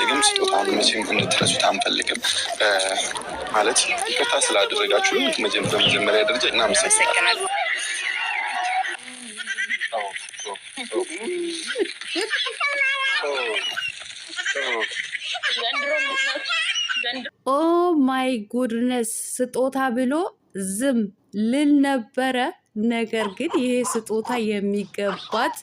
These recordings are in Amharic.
አንፈልግም። ስጦታውን መቼም እንድትረሱት አንፈልግም። ማለት ይቅርታ ስላደረጋችሁ በመጀመሪያ ደረጃ እናመሰግናለን። ኦ ማይ ጉድነስ ስጦታ ብሎ ዝም ልል ነበረ። ነገር ግን ይሄ ስጦታ የሚገባት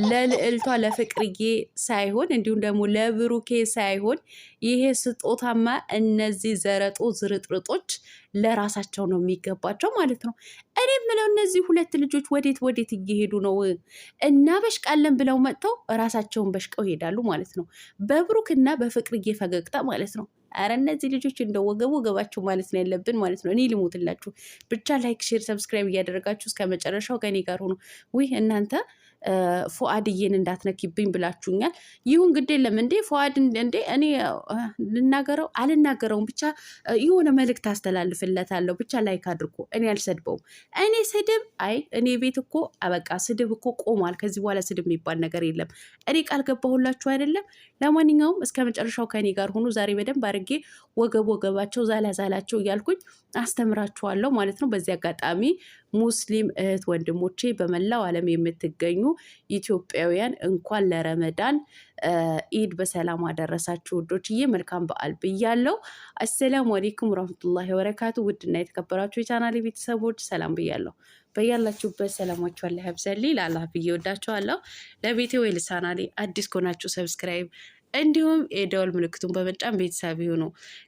ለልዕልቷ ለፍቅርዬ ሳይሆን እንዲሁም ደግሞ ለብሩኬ ሳይሆን ይሄ ስጦታማ እነዚህ ዘረጦ ዝርጥርጦች ለራሳቸው ነው የሚገባቸው ማለት ነው። እኔ የምለው እነዚህ ሁለት ልጆች ወዴት እየሄዱ ነው? እናበሽቃለን ብለው መጥተው ራሳቸውን በሽቀው ይሄዳሉ ማለት ነው። በብሩክና በፍቅርዬ ፈገግታ ማለት ነው። አረ እነዚህ ልጆች እንደ ወገባችሁ ማለት ነው ያለብን ማለት ነው። እኔ ልሞትላችሁ ብቻ። ላይክ፣ ሼር፣ ሰብስክራይብ እያደረጋችሁ እስከ መጨረሻው ከኔ ጋር ሆኖ ውይ እናንተ ፉአድዬን እንዳትነኪብኝ ብላችሁኛል። ይሁን ግድ የለም እንዴ ፉአድ እንዴ እኔ ልናገረው አልናገረውም ብቻ የሆነ መልእክት አስተላልፍለታለሁ። ብቻ ላይክ አድርጎ እኔ አልሰድበውም። እኔ ስድብ እኔ ቤት እኮ አበቃ ስድብ እኮ ቆሟል። ከዚህ በኋላ ስድብ የሚባል ነገር የለም። እኔ ቃል ገባሁላችሁ አይደለም። ለማንኛውም እስከ መጨረሻው ከኔ ጋር ሆኖ ዛሬ በደንብ አድርጌ ወገባቸው ዛላዛላቸው እያልኩኝ አስተምራችኋለሁ ማለት ነው። በዚህ አጋጣሚ ሙስሊም እህት ወንድሞቼ በመላው ዓለም የምትገኙ ኢትዮጵያውያን እንኳን ለረመዳን ኢድ በሰላም አደረሳችሁ ውዶችዬ። መልካም በዓል ብያለሁ። አሰላሙ አለይኩም ወራህመቱላሂ ወበረካቱ። ውድና የተከበራችሁ የቻናሌ ቤተሰቦች ሰላም ብያለሁ። በያላችሁበት ሰላማችሁ አላህ ያብዛልኝ። ለአላህ ብዬ ወዳችኋለሁ። ለቤቴ ወይ ለቻናሌ አዲስ ከሆናችሁ ሰብስክራይብ እንዲሁም የደወል ምልክቱን በመጫን ቤተሰብ ይሁኑ።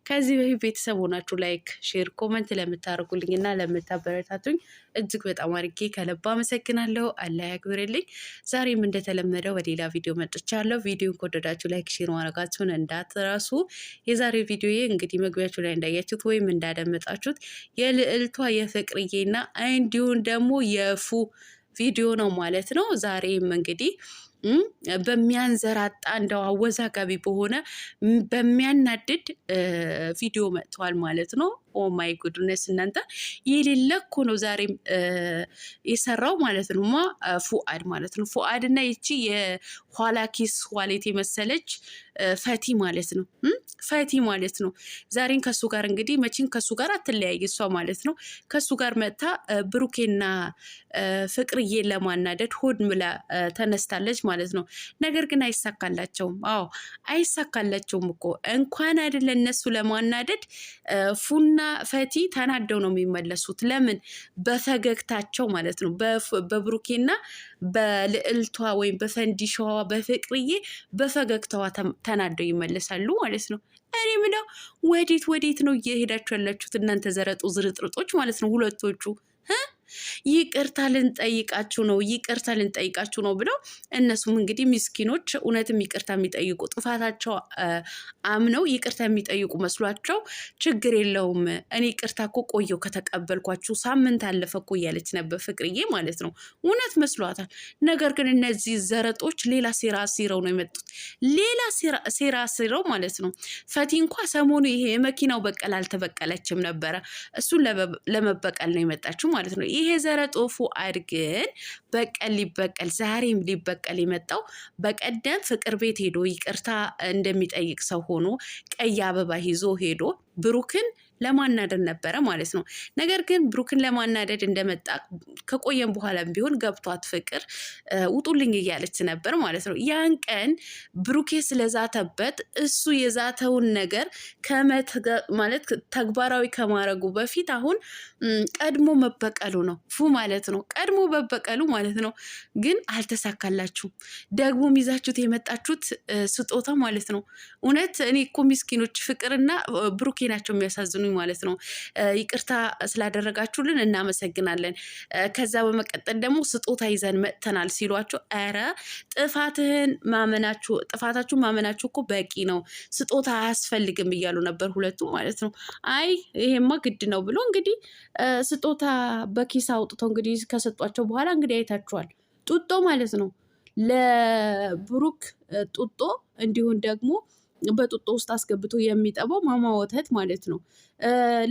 ከዚህ በፊት ቤተሰብ ሆናችሁ ላይክ፣ ሼር፣ ኮመንት ለምታደርጉልኝ እና ለምታበረታቱኝ እጅግ በጣም አድርጌ ከልብ አመሰግናለሁ። አላህ ያክብርልኝ። ዛሬም እንደተለመደው በሌላ ቪዲዮ መጥቻለሁ። ቪዲዮን ከወደዳችሁ ላይክ፣ ሼር ማድረጋችሁን እንዳትረሱ። የዛሬ ቪዲዮ እንግዲህ መግቢያችሁ ላይ እንዳያችሁት ወይም እንዳደመጣችሁት የልዕልቷ የፍቅርዬና እንዲሁም ደግሞ የፉ ቪዲዮ ነው ማለት ነው። ዛሬም እንግዲህ በሚያንዘራጣ እንደው አወዛጋቢ በሆነ በሚያናድድ ቪዲዮ መጥተዋል ማለት ነው። ኦ ማይ ጉድነስ እናንተ የሌለ እኮ ነው ዛሬም የሰራው ማለት ነው። ፉአድ ማለት ነው። ፉአድ እና ይቺ የኋላ ኪስ ዋሌት የመሰለች ፈቲ ማለት ነው። ፈቲ ማለት ነው። ዛሬን ከሱ ጋር እንግዲህ መቼም ከሱ ጋር አትለያይ እሷ ማለት ነው። ከሱ ጋር መጥታ ብሩኬና ፍቅርዬን ለማናደድ ሆድ ምላ ተነስታለች ማለት ነው። ነገር ግን አይሳካላቸውም። አዎ አይሳካላቸውም እኮ እንኳን አይደለ እነሱ ለማናደድ ፉና ፈቲ ተናደው ነው የሚመለሱት። ለምን? በፈገግታቸው ማለት ነው። በብሩኬና በልዕልቷ ወይም በፈንዲሻዋ በፍቅርዬ በፈገግታዋ ተናደው ይመለሳሉ ማለት ነው። እኔ ምለው ወዴት ነው እየሄዳችሁ ያላችሁት እናንተ ዘረጡ ዝርጥርጦች ማለት ነው ሁለቶቹ? ይቅርታ ልንጠይቃችሁ ነው ብለው እነሱም እንግዲህ ምስኪኖች እውነትም ይቅርታ የሚጠይቁ ጥፋታቸው አምነው ይቅርታ የሚጠይቁ መስሏቸው ችግር የለውም እኔ ይቅርታ እኮ ቆየው ከተቀበልኳችሁ ሳምንት አለፈ እኮ እያለች ነበር ፍቅርዬ ማለት ነው። እውነት መስሏታል። ነገር ግን እነዚህ ዘረጦች ሌላ ሴራ ሲረው ነው የመጡት። ሌላ ሴራ ሲረው ማለት ነው። ፈቲ እንኳ ሰሞኑ ይሄ የመኪናው በቀል አልተበቀለችም ነበረ። እሱን ለመበቀል ነው የመጣችው ማለት ነው። ይሄ ዘረጦ ፉአድ ግን ሊበቀል ዛሬም ሊበቀል የመጣው በቀደም ፍቅር ቤት ሄዶ ይቅርታ እንደሚጠይቅ ሰው ሆኖ ቀይ አበባ ይዞ ሄዶ ብሩክን ለማናደድ ነበረ ማለት ነው። ነገር ግን ብሩክን ለማናደድ እንደመጣ ከቆየም በኋላም ቢሆን ገብቷት ፍቅር ውጡልኝ እያለች ነበር ማለት ነው። ያን ቀን ብሩኬ ስለዛተበት እሱ የዛተውን ነገር ማለት ተግባራዊ ከማድረጉ በፊት አሁን ቀድሞ መበቀሉ ነው ፉ ማለት ነው። ቀድሞ መበቀሉ ማለት ነው። ግን አልተሳካላችሁም። ደግሞ ይዛችሁት የመጣችሁት ስጦታ ማለት ነው። እውነት እኔ እኮ ምስኪኖች ፍቅርና ብሩኬ ናቸው የሚያሳዝኑ ማለት ነው። ይቅርታ ስላደረጋችሁልን እናመሰግናለን። ከዛ በመቀጠል ደግሞ ስጦታ ይዘን መጥተናል ሲሏቸው ኧረ ጥፋታችሁን ማመናችሁ እኮ በቂ ነው፣ ስጦታ አያስፈልግም እያሉ ነበር ሁለቱ ማለት ነው። አይ ይሄማ ግድ ነው ብሎ እንግዲህ ስጦታ በኪስ አውጥተው እንግዲህ ከሰጧቸው በኋላ እንግዲህ አይታችኋል። ጡጦ ማለት ነው ለብሩክ ጡጦ እንዲሁም ደግሞ በጡጦ ውስጥ አስገብቶ የሚጠባው ማማ ወተት ማለት ነው።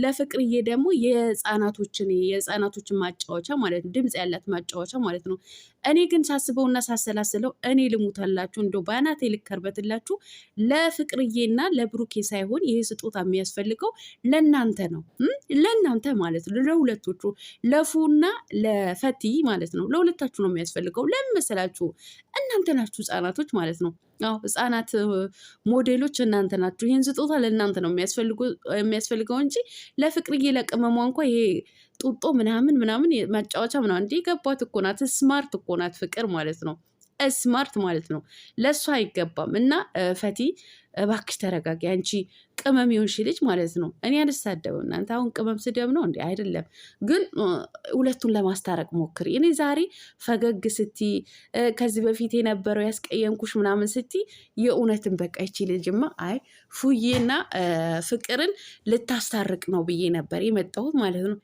ለፍቅርዬ ደግሞ የህፃናቶችን ማጫወቻ ማለት ነው። ድምፅ ያላት ማጫወቻ ማለት ነው። እኔ ግን ሳስበውና ሳሰላስለው እኔ ልሙታላችሁ እንደው ባናቴ ልከርበትላችሁ ለፍቅርዬና ለብሩኬ ሳይሆን ይሄ ስጦታ የሚያስፈልገው ለእናንተ ነው። ለእናንተ ማለት ነው፣ ለሁለቶቹ ለፉና ለፈቲ ማለት ነው። ለሁለታችሁ ነው የሚያስፈልገው። ለምን መሰላችሁ? እናንተ ናችሁ ህጻናቶች ማለት ነው። አዎ ህጻናት ሞዴሎች እናንተ ናችሁ። ይህን ስጦታ ለእናንተ ነው የሚያስፈልገው እንጂ ለፍቅርዬ ለቅመሟ እንኳ ይሄ ጡጦ ምናምን መጫወቻ ምናምን እንዲህ ገባት እኮ ናት። ስማርት እኮ ናት ፍቅር ማለት ነው። ስማርት ማለት ነው። ለእሷ አይገባም። እና ፈቲ እባክሽ ተረጋጊ። አንቺ ቅመም የሆንሽ ልጅ ማለት ነው። እኔ አልሳደብም። እናንተ አሁን ቅመም ስደብ ነው እንዴ? አይደለም። ግን ሁለቱን ለማስታረቅ ሞክሪ። እኔ ዛሬ ፈገግ ስቲ ከዚህ በፊት የነበረው ያስቀየምኩሽ ምናምን ስቲ የእውነትን በቃ ይቺ ልጅማ አይ ፉዬና ፍቅርን ልታስታርቅ ነው ብዬ ነበር የመጣሁት ማለት ነው፣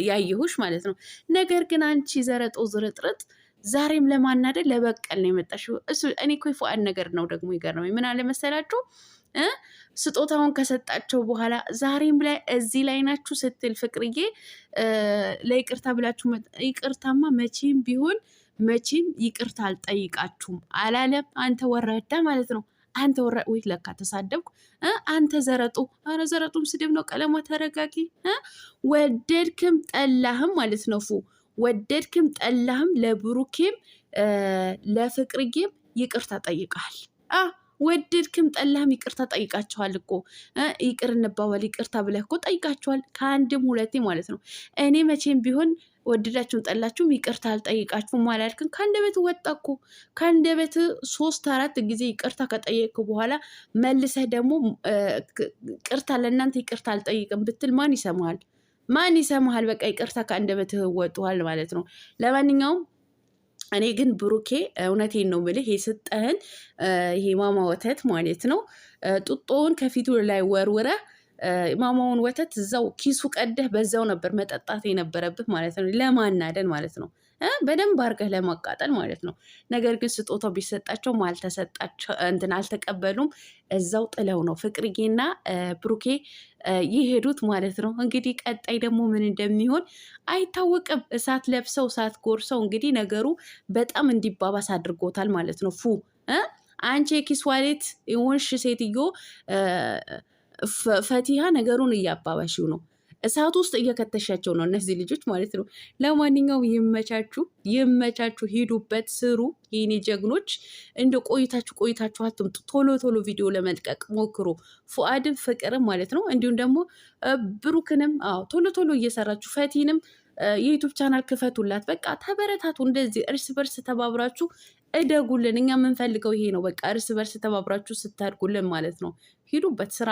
ያየሁሽ ማለት ነው። ነገር ግን አንቺ ዘረጦ ዝርጥርጥ ዛሬም ለማናደድ ለበቀል ነው የመጣሽው። እኔ እኮ የፉአድ ነገር ነው ደግሞ ይገርመኝ። ምን አለ መሰላችሁ ስጦታውን ከሰጣቸው በኋላ ዛሬም ላይ እዚህ ላይ ናችሁ ስትል ፍቅርዬ ለይቅርታ ብላችሁ ይቅርታማ መቼም ቢሆን መቼም ይቅርታ አልጠይቃችሁም አላለም። አንተ ወረዳ ማለት ነው። አንተ ወይ ለካ ተሳደብኩ። አንተ ዘረጡ። አረ ዘረጡም ስድብ ነው። ቀለማ ተረጋጊ። ወደድክም ጠላህም ማለት ነው ፉ ወደድክም ጠላህም ለብሩኬም ለፍቅርዬም ይቅርታ ጠይቃል። ወደድክም ጠላህም ይቅርታ ጠይቃቸዋል እኮ። ይቅር እንባባል ይቅርታ ብለህ እኮ ጠይቃቸዋል። ከአንድም ሁለቴ ማለት ነው። እኔ መቼም ቢሆን ወደዳችሁም ጠላችሁም ይቅርታ አልጠይቃችሁም አላልክም። ከአንደበት ወጣ እኮ። ከአንደበት 3-4 ጊዜ ይቅርታ ከጠየቅ በኋላ መልሰህ ደግሞ ቅርታ ለእናንተ ይቅርታ አልጠይቅም ብትል ማን ይሰማሃል? ማን ይሰማሃል? በቃ ይቅርታ ከአንደበትህ ወጥቷል ማለት ነው። ለማንኛውም እኔ ግን ብሩኬ እውነቴን ነው ብልህ የሰጠህን ይሄ ማማ ወተት ማለት ነው ጡጦውን ከፊቱ ላይ ወርውረህ ማማውን ወተት እዛው ኪሱ ቀደህ በዛው ነበር መጠጣት የነበረብህ ማለት ነው። ለማናደን ማለት ነው። በደንብ አድርገህ ለማቃጠል ማለት ነው። ነገር ግን ስጦታው ቢሰጣቸው አልተሰጣቸው አልተቀበሉም። እዛው ጥለው ነው ፍቅርዬና ብሩኬ ይሄዱት ማለት ነው። እንግዲህ ቀጣይ ደግሞ ምን እንደሚሆን አይታወቅም። እሳት ለብሰው እሳት ጎርሰው እንግዲህ ነገሩ በጣም እንዲባባስ አድርጎታል ማለት ነው። ፉ አንቺ የኪስ ዋሌት የሆንሽ ሴትዮ ፈቲሃ ነገሩን እያባባሽው ነው። እሳት ውስጥ እየከተሻቸው ነው እነዚህ ልጆች ማለት ነው። ለማንኛውም ይመቻችሁ፣ ሂዱበት፣ ስሩ የኔ ጀግኖች። እንደ ቆይታችሁ አትምጡ። ቶሎ ቪዲዮ ለመልቀቅ ሞክሩ። ፉአድም ፍቅርም ማለት ነው። እንዲሁም ደግሞ ብሩክንም ቶሎ እየሰራችሁ ፈቲንም የዩቱብ ቻናል ክፈቱላት። በቃ ተበረታቱ። እንደዚህ እርስ በርስ ተባብራችሁ እደጉልን። እኛ የምንፈልገው ይሄ ነው። በቃ እርስ በርስ ተባብራችሁ ስታድጉልን ማለት ነው። ሂዱበት። ስራ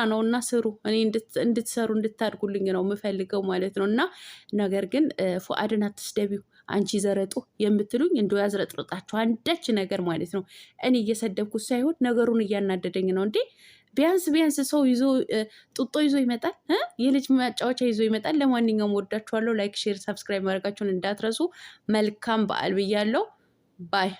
ነው እና ስሩ። እኔ እንድትሰሩ እንድታድጉልኝ ነው የምፈልገው ማለት ነው። እና ነገር ግን ፉአድን አትስደቢው። አንቺ ዘረጡ የምትሉኝ እንደ ያዝረጥርጣችሁ አንዳች ነገር ማለት ነው። እኔ እየሰደብኩት ሳይሆን ነገሩን እያናደደኝ ነው። እንዴ ቢያንስ ሰው ይዞ ጡጦ ይዞ ይመጣል፣ የልጅ ማጫወቻ ይዞ ይመጣል። ለማንኛውም ወዳችኋለሁ። ላይክ፣ ሼር፣ ሰብስክራይብ ማድረጋችሁን እንዳትረሱ። መልካም በዓል ብያለሁ። ባይ